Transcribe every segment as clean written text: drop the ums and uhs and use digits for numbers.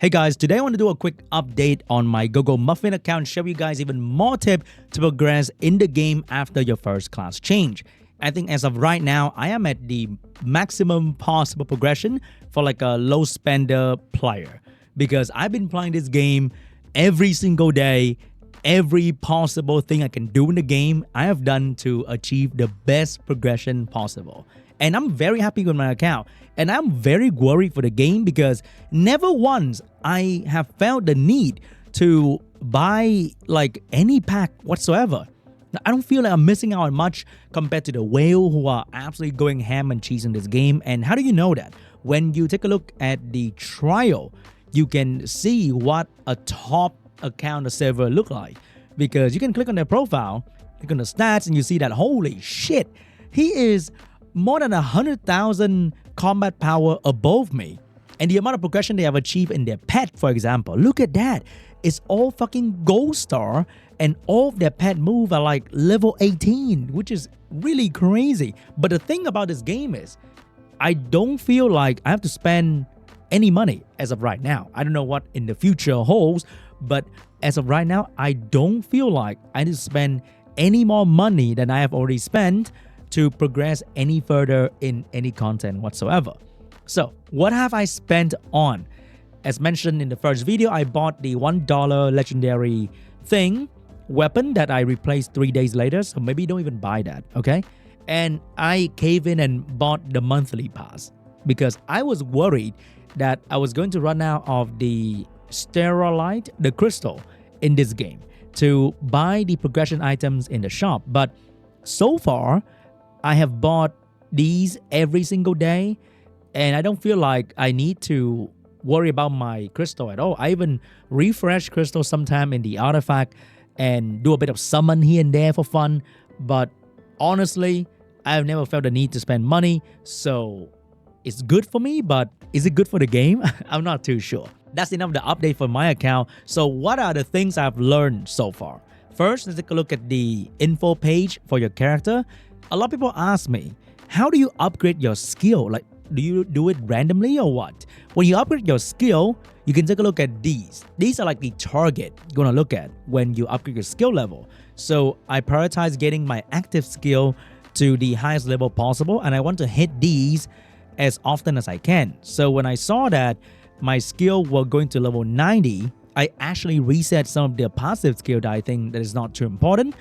Hey guys, today I want to do a quick update on my Go Go Muffin account, show you guys even more tips to progress in the game after your first class change. I think as of right now, I am at the maximum possible progression for like a low spender player because I've been playing this game every single day. Every possible thing I can do in the game, I have done to achieve the best progression possible. And I'm very happy with my account. And I'm very worried for the game because never once I have felt the need to buy like any pack whatsoever. I don't feel like I'm missing out on much compared to the whale who are absolutely going ham and cheese in this game. And how do you know that? When you take a look at the trial, you can see what a top account or server look like. Because you can click on their profile, click on the stats, and you see that holy shit, he is more than 100,000 combat power above me. And the amount of progression they have achieved in their pet, for example, look at that. It's all fucking gold star, and all of their pet move are like level 18, which is really crazy. But the thing about this game is, I don't feel like I have to spend any money as of right now. I don't know what in the future holds, but as of right now, I don't feel like I need to spend any more money than I have already spent to progress any further in any content whatsoever. So what have I spent on? As mentioned in the first video, I bought the $1 legendary weapon that I replaced 3 days later, so maybe don't even buy that, okay? And I cave in and bought the monthly pass because I was worried that I was going to run out of the sterilite, the crystal in this game to buy the progression items in the shop. But so far, I have bought these every single day and I don't feel like I need to worry about my crystal at all. I even refresh crystal sometime in the artifact and do a bit of summon here and there for fun. But honestly, I've never felt the need to spend money. So it's good for me, but is it good for the game? I'm not too sure. That's enough of the update for my account. So what are the things I've learned so far? First, let's take a look at the info page for your character. A lot of people ask me, how do you upgrade your skill? Like, do you do it randomly or what? When you upgrade your skill, you can take a look at these. These are like the target you're gonna look at when you upgrade your skill level. So I prioritize getting my active skill to the highest level possible, and I want to hit these as often as I can. So when I saw that my skill were going to level 90, I actually reset some of the passive skill that I think that is not too important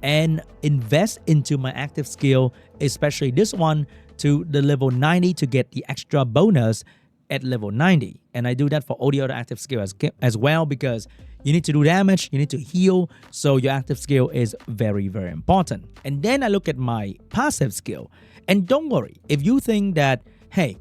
and invest into my active skill, especially this one, to the level 90 to get the extra bonus at level 90. And I do that for all the other active skill as well because you need to do damage, you need to heal, so your active skill is very, very important. And then I look at my passive skill. And don't worry, if you think that, hey,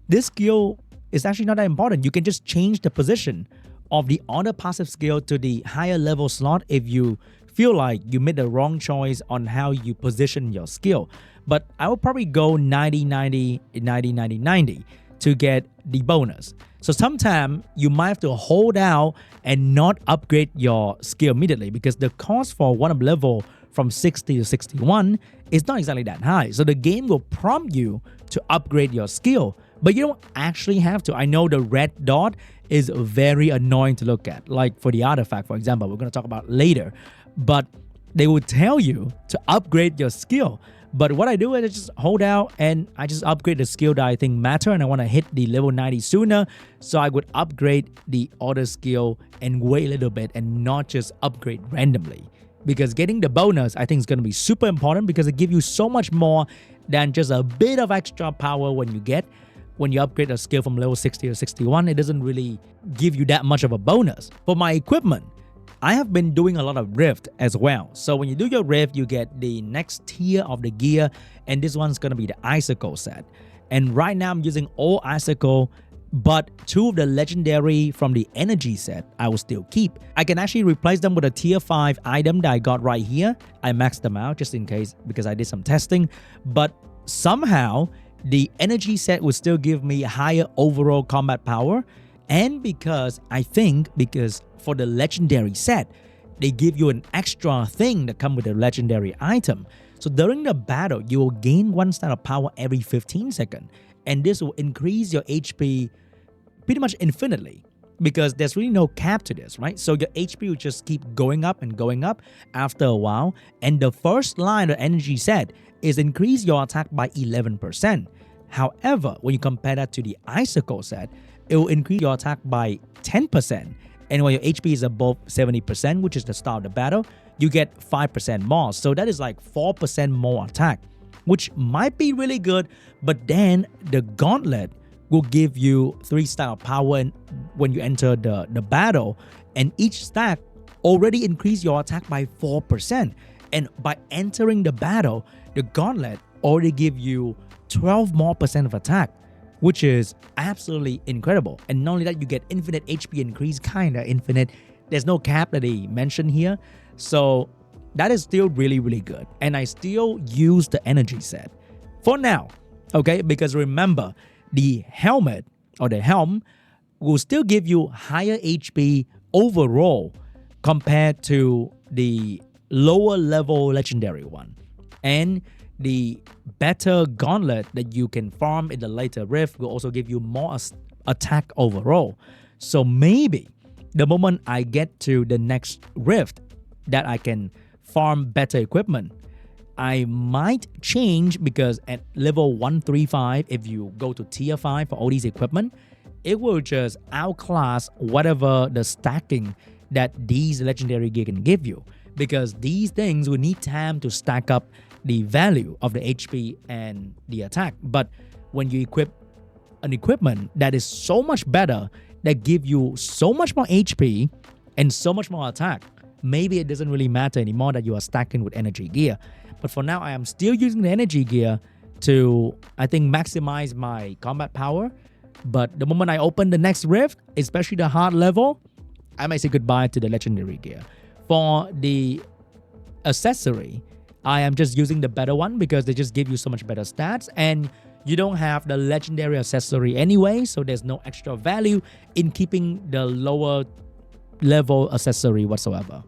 this skill is actually not that important, you can just change the position of the other passive skill to the higher level slot if you feel like you made the wrong choice on how you position your skill. But I will probably go 90, 90, 90, 90, 90 to get the bonus. So sometimes you might have to hold out and not upgrade your skill immediately because the cost for one up level from 60 to 61 is not exactly that high. So the game will prompt you to upgrade your skill, but you don't actually have to. I know the red dot is very annoying to look at, like for the artifact, for example, we're going to talk about later. But they will tell you to upgrade your skill. But what I do is I just hold out and I just upgrade the skill that I think matter and I want to hit the level 90 sooner. So I would upgrade the other skill and wait a little bit and not just upgrade randomly. Because getting the bonus I think is going to be super important because it gives you so much more than just a bit of extra power when you upgrade a skill from level 60 to 61. It doesn't really give you that much of a bonus. For my equipment, I have been doing a lot of rift as well. So when you do your rift, you get the next tier of the gear, and this one's gonna be the icicle set. And right now I'm using all icicle, but 2 of the legendary from the energy set I will still keep. I can actually replace them with a tier 5 item that I got right here. I maxed them out just in case because I did some testing, but somehow the energy set will still give me higher overall combat power. And because for the legendary set, they give you an extra thing that comes with the legendary item. So during the battle, you will gain 1 stat of power every 15 seconds. And this will increase your HP pretty much infinitely. because there's really no cap to this, right? So your HP will just keep going up and going up after a while. And the first line of energy set is increase your attack by 11%. However, when you compare that to the icicle set, it will increase your attack by 10%. And when your HP is above 70%, which is the start of the battle, you get 5% more. So that is like 4% more attack, which might be really good. But then the gauntlet will give you 3 stacks of power when you enter the battle. And each stack already increase your attack by 4%. And by entering the battle, the gauntlet already give you 12% more of attack, which is absolutely incredible. And not only that, you get infinite HP increase, kinda infinite. There's no cap that they mentioned here. So that is still really, really good. And I still use the energy set for now, okay? Because remember, the helmet or the helm will still give you higher HP overall compared to the lower level legendary one. And the better gauntlet that you can farm in the later rift will also give you more attack overall. So maybe the moment I get to the next rift that I can farm better equipment, I might change, because at level 135, if you go to tier 5 for all these equipment, it will just outclass whatever the stacking that these legendary gear can give you, because these things will need time to stack up the value of the HP and the attack. But when you equip an equipment that is so much better, that give you so much more HP and so much more attack, maybe it doesn't really matter anymore that you are stacking with energy gear. But for now, I am still using the energy gear to, I think, maximize my combat power. But the moment I open the next rift, especially the hard level, I might say goodbye to the legendary gear. For the accessory, I am just using the better one because they just give you so much better stats, and you don't have the legendary accessory anyway, so there's no extra value in keeping the lower level accessory whatsoever.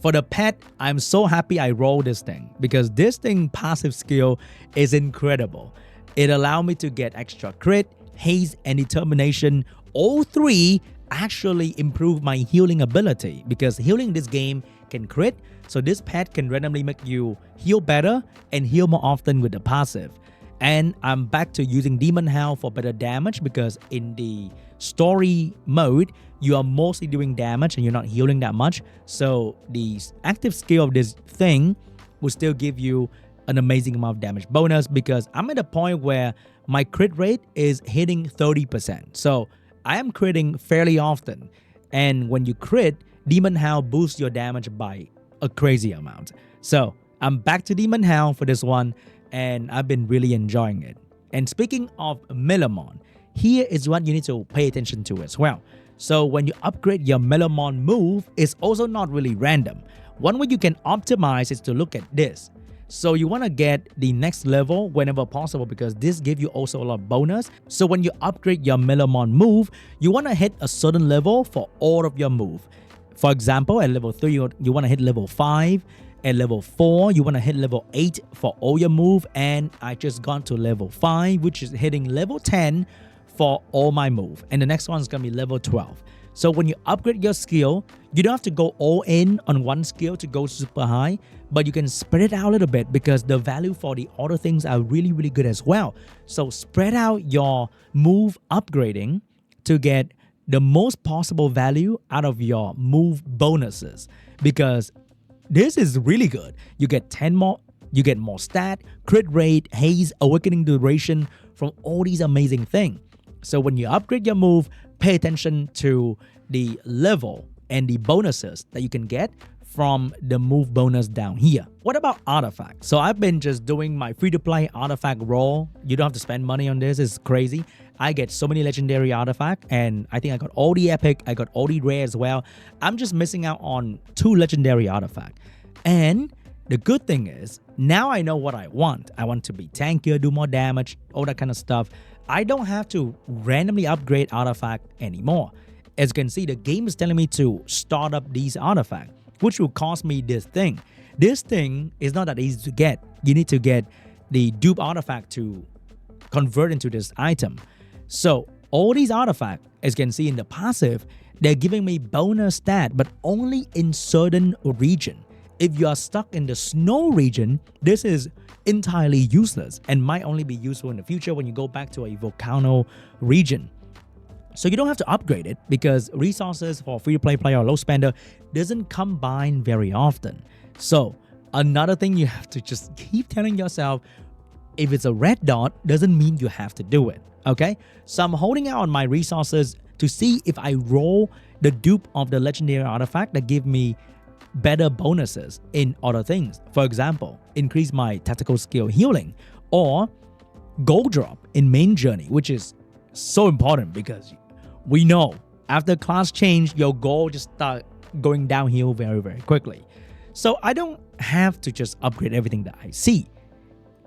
For the pet, I'm so happy I rolled this thing, because this thing passive skill is incredible. It allowed me to get extra crit, haste, and determination. All 3 actually improve my healing ability, because healing in this game can crit. So this pet can randomly make you heal better and heal more often with the passive. And I'm back to using Demon Howl for better damage, because in the story mode, you are mostly doing damage and you're not healing that much. So the active skill of this thing will still give you an amazing amount of damage bonus, because I'm at a point where my crit rate is hitting 30%. So I am critting fairly often. And when you crit, Demon Howl boosts your damage by a crazy amount. So I'm back to Demon Howl for this one, and I've been really enjoying it. And speaking of Melomon, here is what you need to pay attention to as well. So when you upgrade your Melomon move, it's also not really random. One way you can optimize is to look at this. So you want to get the next level whenever possible, because this gives you also a lot of bonus. So when you upgrade your Melomon move, you want to hit a certain level for all of your move. For example, at level 3, you want to hit level 5. At level 4, you want to hit level 8 for all your move. And I just gone to level 5, which is hitting level 10 for all my move. And the next one is going to be level 12. So when you upgrade your skill, you don't have to go all in on one skill to go super high, but you can spread it out a little bit, because the value for the other things are really, really good as well. So spread out your move upgrading to get the most possible value out of your move bonuses, because this is really good. You get 10 more, you get more stat, crit rate, haste, awakening duration from all these amazing things. So when you upgrade your move, pay attention to the level and the bonuses that you can get from the move bonus down here. What about artifacts? So I've been just doing my free-to-play artifact roll. You don't have to spend money on this. It's crazy. I get so many legendary artifacts, and I think I got all the epic, I got all the rare as well. I'm just missing out on 2 legendary artifacts. And the good thing is, now I know what I want. I want to be tankier, do more damage, all that kind of stuff. I don't have to randomly upgrade artifact anymore. As you can see, the game is telling me to start up these artifacts, which will cost me this thing. This thing is not that easy to get. You need to get the dupe artifact to convert into this item. So All these artifacts, as you can see in the passive, they're giving me bonus stat, but only in certain region. If you are stuck in the snow region, this is entirely useless and might only be useful in the future when you go back to a volcano region. So you don't have to upgrade it because resources for free-to-play player or low spender doesn't combine very often. So another thing you have to just keep telling yourself, if it's a red dot, doesn't mean you have to do it, okay? So I'm holding out on my resources to see if I roll the dupe of the legendary artifact that give me better bonuses in other things. For example, increase my tactical skill healing or gold drop in main journey, which is so important because we know after class change, your goal just start going downhill very, very quickly. So I don't have to just upgrade everything that I see.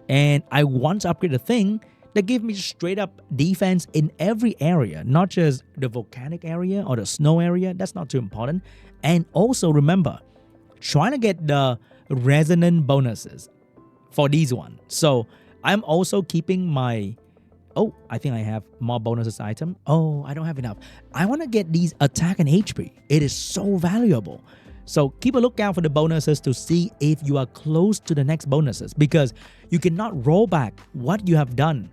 And I want to upgrade a thing that gives me straight up defense in every area, not just the volcanic area or the snow area. That's not too important. And also remember, trying to get the resonant bonuses for these ones. So I'm also keeping my... Oh, I think I have more bonuses item. Oh, I don't have enough. I want to get these attack and HP. It is so valuable. So keep a lookout for the bonuses to see if you are close to the next bonuses because you cannot roll back what you have done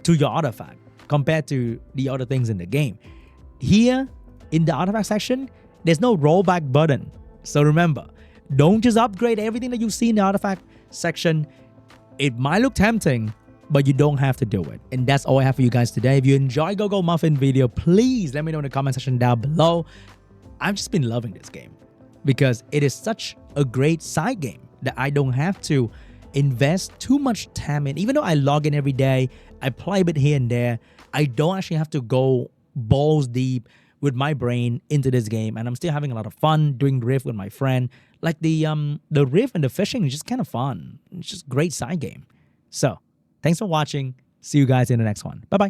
to your artifact compared to the other things in the game. Here in the artifact section, there's no rollback button. So remember, don't just upgrade everything that you see in the artifact section. It might look tempting, but you don't have to do it. And that's all I have for you guys today. If you enjoy Go Go Muffin video, please let me know in the comment section down below. I've just been loving this game because it is such a great side game that I don't have to invest too much time in. Even though I log in every day, I play a bit here and there, I don't actually have to go balls deep with my brain into this game. And I'm still having a lot of fun doing Rift with my friend. Like the Rift and the fishing is just kind of fun. It's just great side game. So thanks for watching. See you guys in the next one. Bye-bye.